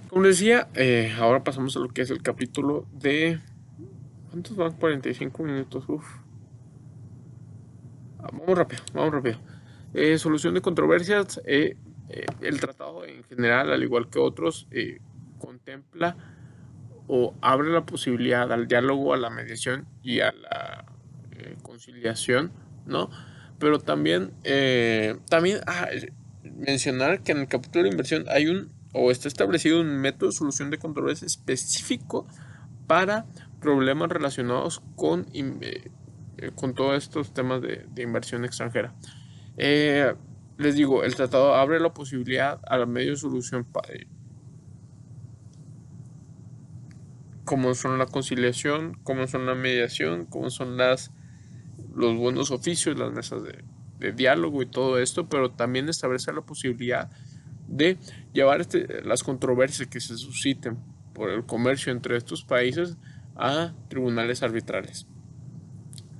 Como les decía, ahora pasamos a lo que es el capítulo de... ¿Cuántos van? 45 minutos. Uf. Vamos rápido, vamos rápido. Solución de controversias. El tratado en general, al igual que otros, contempla o abre la posibilidad al diálogo, a la mediación y a la conciliación, ¿no? Pero también mencionar que en el capítulo de inversión hay o está establecido un método de solución de controversias específico para problemas relacionados con todos estos temas de inversión extranjera. Eh, Les digo, el tratado abre la posibilidad a la medio de solución como son la conciliación, como son la mediación, como son los buenos oficios, las mesas de diálogo y todo esto, pero también establece la posibilidad de llevar las controversias que se susciten por el comercio entre estos países a tribunales arbitrales,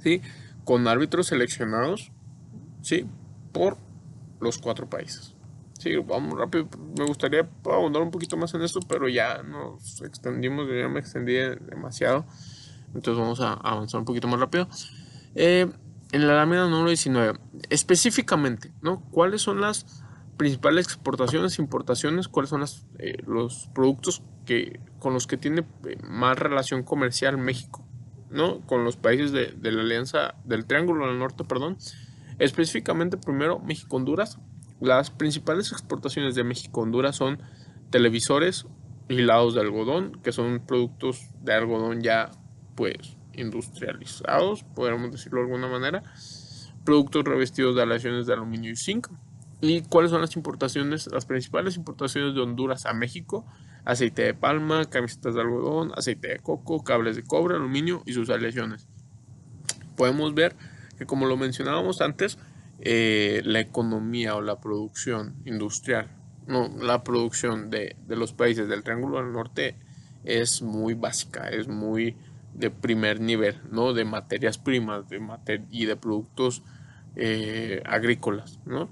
¿sí? Con árbitros seleccionados, ¿sí? Por los cuatro países. Sí, vamos rápido. Me gustaría ahondar un poquito más en esto, pero ya nos extendimos, ya me extendí demasiado. Entonces vamos a avanzar un poquito más rápido. Eh, en la lámina número 19, específicamente, ¿no? ¿Cuáles son las principales exportaciones, importaciones? ¿Cuáles son los productos con los que tiene más relación comercial México, ¿no? Con los países de la Alianza del Triángulo del Norte, perdón. Específicamente, primero, México-Honduras. Las principales exportaciones de México-Honduras son televisores, hilados de algodón, que son productos de algodón ya, pues, industrializados, podríamos decirlo de alguna manera. Productos revestidos de aleaciones de aluminio y zinc. ¿Y cuáles son las importaciones? Las principales importaciones de Honduras a México: aceite de palma, camisetas de algodón, aceite de coco, cables de cobre, aluminio y sus aleaciones. Podemos ver que, como lo mencionábamos antes, la economía o la producción industrial, no, la producción de los países del Triángulo del Norte es muy básica, es muy de primer nivel, ¿no? De materias primas y de productos agrícolas, ¿no?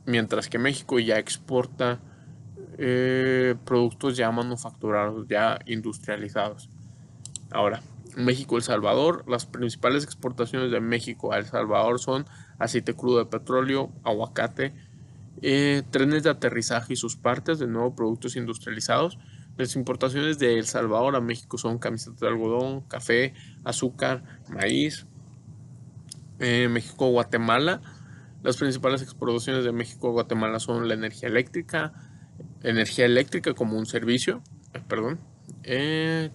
Mientras que México ya exporta productos ya manufacturados, ya industrializados. Ahora, México, El Salvador, las principales exportaciones de México a El Salvador son aceite crudo de petróleo, aguacate, trenes de aterrizaje y sus partes, de nuevo productos industrializados. Las importaciones de El Salvador a México son camisetas de algodón, café, azúcar, maíz. México, Guatemala. Las principales exportaciones de México a Guatemala son la energía eléctrica como un servicio, perdón,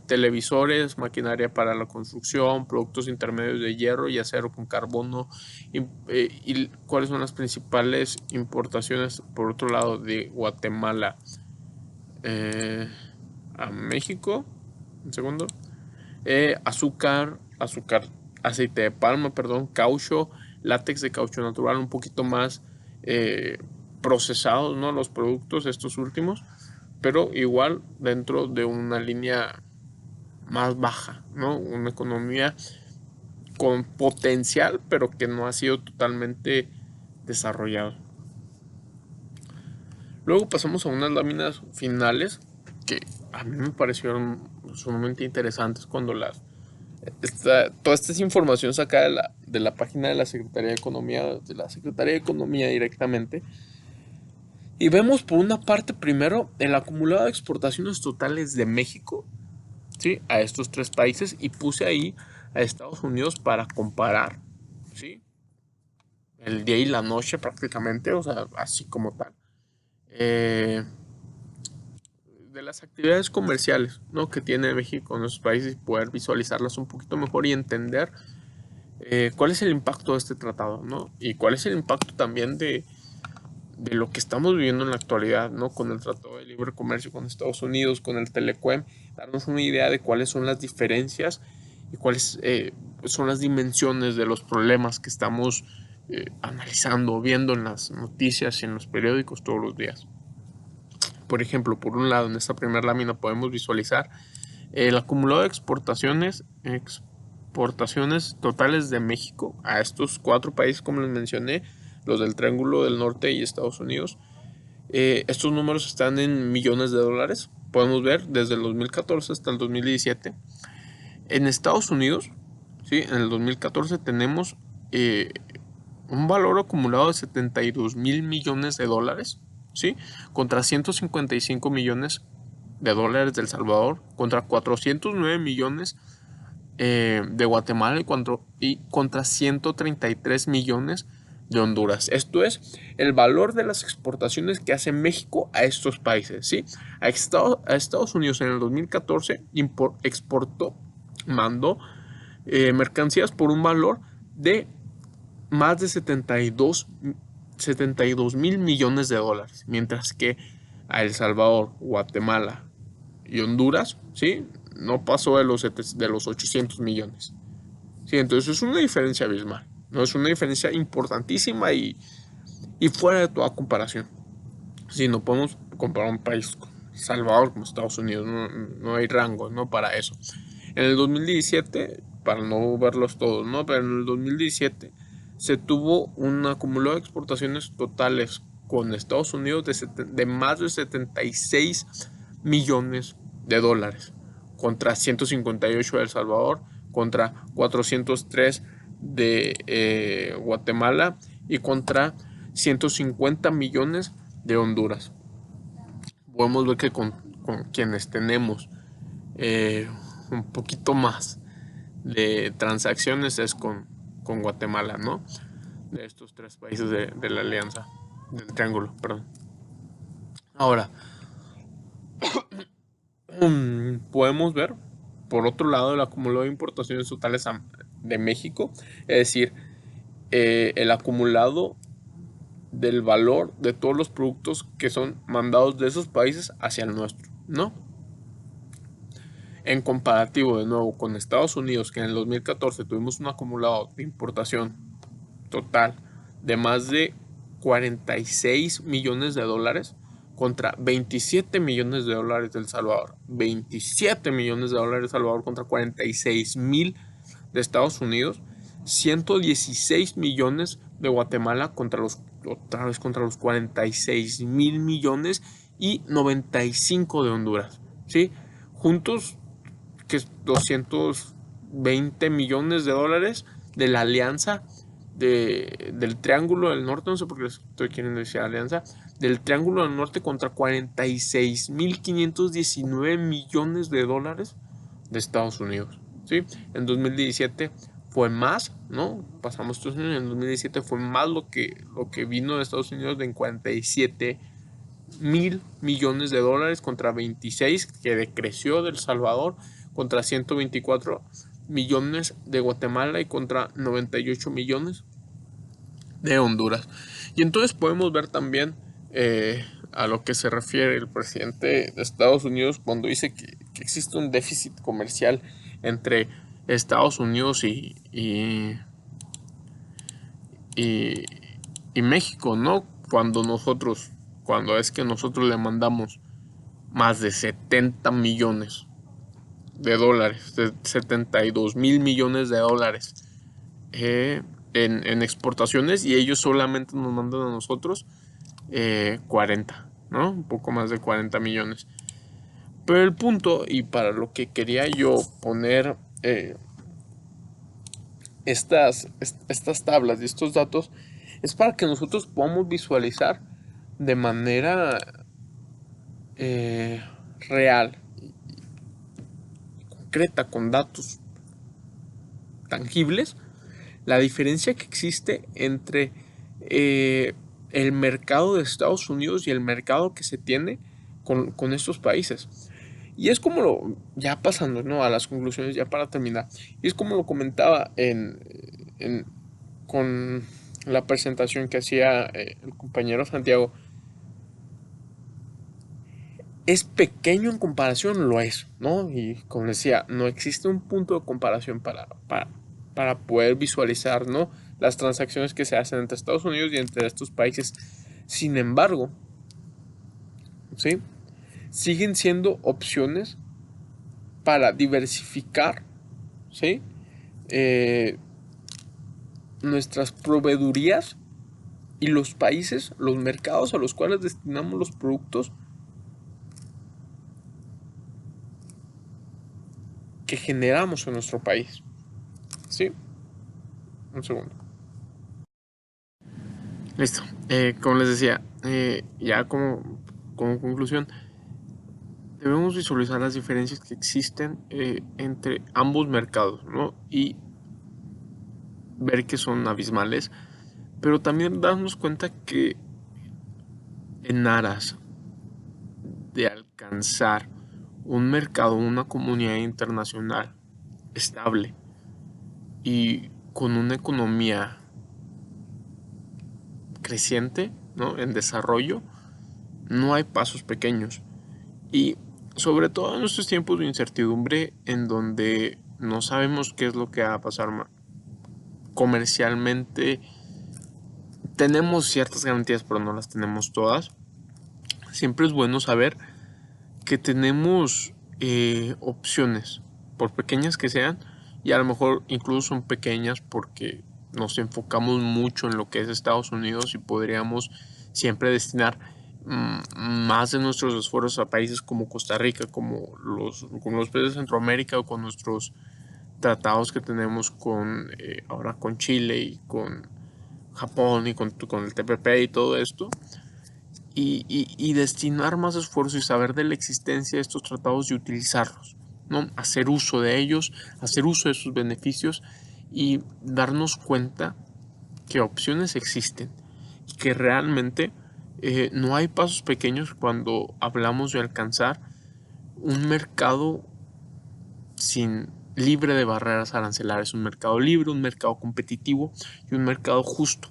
televisores, maquinaria para la construcción, productos intermedios de hierro y acero con carbono. Y cuáles son las principales importaciones, por otro lado, de Guatemala eh, a México. Un segundo. Azúcar, aceite de palma, perdón, caucho, látex de caucho natural, un poquito más eh, procesados, ¿no? Los productos, estos últimos, pero igual dentro de una línea más baja, ¿no? Una economía con potencial, pero que no ha sido totalmente desarrollado. Luego pasamos a unas láminas finales que a mí me parecieron sumamente interesantes cuando toda esta es información sacada de la página de la Secretaría de Economía, directamente. Y vemos por una parte primero el acumulado de exportaciones totales de México, ¿sí? A estos tres países, y puse ahí a Estados Unidos para comparar, ¿sí? El día y la noche prácticamente, o sea, así como tal. Eh, de las actividades comerciales, ¿no? Que tiene México en esos países, y poder visualizarlas un poquito mejor y entender cuál es el impacto de este tratado, ¿no? Y cuál es el impacto también de lo que estamos viviendo en la actualidad, ¿no? Con el Tratado de Libre Comercio con Estados Unidos, con el Telecuem, darnos una idea de cuáles son las diferencias y cuáles son las dimensiones de los problemas que estamos analizando, viendo en las noticias y en los periódicos todos los días. Por ejemplo, por un lado, en esta primera lámina podemos visualizar el acumulado de exportaciones totales de México a estos cuatro países, como les mencioné, los del Triángulo del Norte y Estados Unidos. Estos números están en millones de dólares. Podemos ver desde el 2014 hasta el 2017. En Estados Unidos, ¿sí? En el 2014 tenemos un valor acumulado de 72 mil millones de dólares, ¿sí? Contra 155 millones de dólares de El Salvador, contra 409 millones de Guatemala y contra 133 millones de Honduras. Esto es el valor de las exportaciones que hace México a estos países, ¿sí? A Estados Unidos en el 2014 mercancías por un valor de más de 72 mil millones de dólares, mientras que a El Salvador, Guatemala y Honduras, ¿sí? No pasó de los 800 millones. ¿Sí? Entonces es una diferencia abismal, ¿no? Es una diferencia importantísima y fuera de toda comparación. Si no podemos comparar un país como El Salvador como Estados Unidos, no hay rango, ¿no? Para eso. En el 2017, para no verlos todos, ¿no? Pero en el 2017 se tuvo un acumulado de exportaciones totales con Estados Unidos de más de 76 millones de dólares, contra 158 de El Salvador, contra 403 de Guatemala y contra 150 millones de Honduras. Podemos ver que con quienes tenemos un poquito más de transacciones es con Guatemala, ¿no? De estos tres países de la alianza, del triángulo, perdón. Ahora, podemos ver, por otro lado, el acumulado de importaciones totales de México, es decir, el acumulado del valor de todos los productos que son mandados de esos países hacia el nuestro, ¿no? En comparativo, de nuevo, con Estados Unidos, que en el 2014 tuvimos un acumulado de importación total de más de 46 millones de dólares contra 27 millones de dólares de El Salvador. 27 millones de dólares de El Salvador contra 46 mil de Estados Unidos. 116 millones de Guatemala otra vez contra los 46 mil millones y 95 de Honduras, ¿sí? Juntos, que es 220 millones de dólares de la alianza del Triángulo del Norte, no sé por qué estoy queriendo decir alianza, del Triángulo del Norte contra 46.519 millones de dólares de Estados Unidos, ¿sí? En 2017 fue más, ¿no? Pasamos estos años, en 2017 fue más lo que vino de Estados Unidos de 47 mil millones de dólares contra 26 que decreció de El Salvador, contra 124 millones de Guatemala y contra 98 millones de Honduras. Y entonces podemos ver también a lo que se refiere el presidente de Estados Unidos cuando dice que existe un déficit comercial entre Estados Unidos y México, ¿no? Cuando es que nosotros le mandamos más de 70 millones de dólares, de 72 mil millones de dólares en exportaciones, y ellos solamente nos mandan a nosotros 40, ¿no? Un poco más de 40 millones. Pero el punto, y para lo que quería yo poner estas tablas y estos datos, es para que nosotros podamos visualizar de manera real, concreta, con datos tangibles, la diferencia que existe entre el mercado de Estados Unidos y el mercado que se tiene con estos países. Y es como ya pasando, ¿no?, a las conclusiones, ya para terminar, y es como lo comentaba con la presentación que hacía el compañero Santiago. Es pequeño en comparación, lo es, ¿no? Y como decía, no existe un punto de comparación para poder visualizar, ¿no?, las transacciones que se hacen entre Estados Unidos y entre estos países. Sin embargo, ¿sí?, siguen siendo opciones para diversificar, ¿sí?, nuestras proveedurías Y los países, los mercados a los cuales destinamos los productos que generamos en nuestro país. ¿Sí? Un segundo. Listo. Como les decía, ya como conclusión, debemos visualizar las diferencias que existen entre ambos mercados, ¿no? Y ver que son abismales, pero también darnos cuenta que en aras de alcanzar un mercado, una comunidad internacional estable y con una economía creciente, ¿no? En desarrollo, no hay pasos pequeños. Y sobre todo en estos tiempos de incertidumbre en donde no sabemos qué es lo que va a pasar comercialmente, tenemos ciertas garantías, pero no las tenemos todas. Siempre es bueno saber que tenemos opciones, por pequeñas que sean, y a lo mejor incluso son pequeñas porque nos enfocamos mucho en lo que es Estados Unidos y podríamos siempre destinar más de nuestros esfuerzos a países como Costa Rica, como los países de Centroamérica, o con nuestros tratados que tenemos ahora con Chile y con Japón y con el TPP y todo esto. Y destinar más esfuerzo y saber de la existencia de estos tratados y utilizarlos, ¿no? Hacer uso de ellos, hacer uso de sus beneficios y darnos cuenta que opciones existen y que realmente no hay pasos pequeños cuando hablamos de alcanzar un mercado libre de barreras arancelarias, un mercado libre, un mercado competitivo y un mercado justo,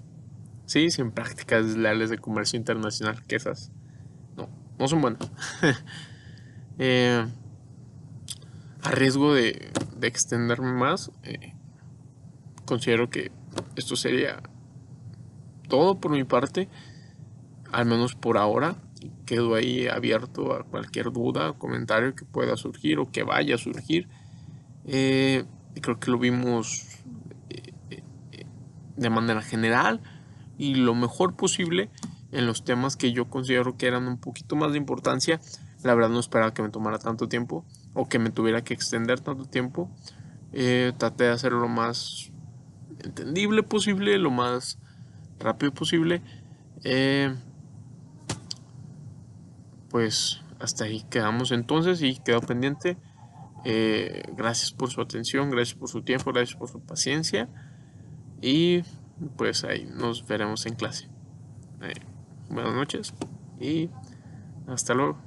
¿sí? Sin prácticas desleales de comercio internacional, que esas no son buenas. eh, a riesgo de extenderme más, considero que esto sería todo por mi parte, al menos por ahora. Quedo ahí abierto a cualquier duda o comentario que pueda surgir o que vaya a surgir. Creo que lo vimos de manera general y lo mejor posible en los temas que yo considero que eran un poquito más de importancia. La verdad no esperaba que me tomara tanto tiempo o que me tuviera que extender tanto tiempo. Traté de hacerlo lo más entendible posible, lo más rápido posible. Pues hasta ahí quedamos entonces y quedo pendiente. Gracias por su atención, gracias por su tiempo, gracias por su paciencia y pues ahí nos veremos en clase. Buenas noches y hasta luego.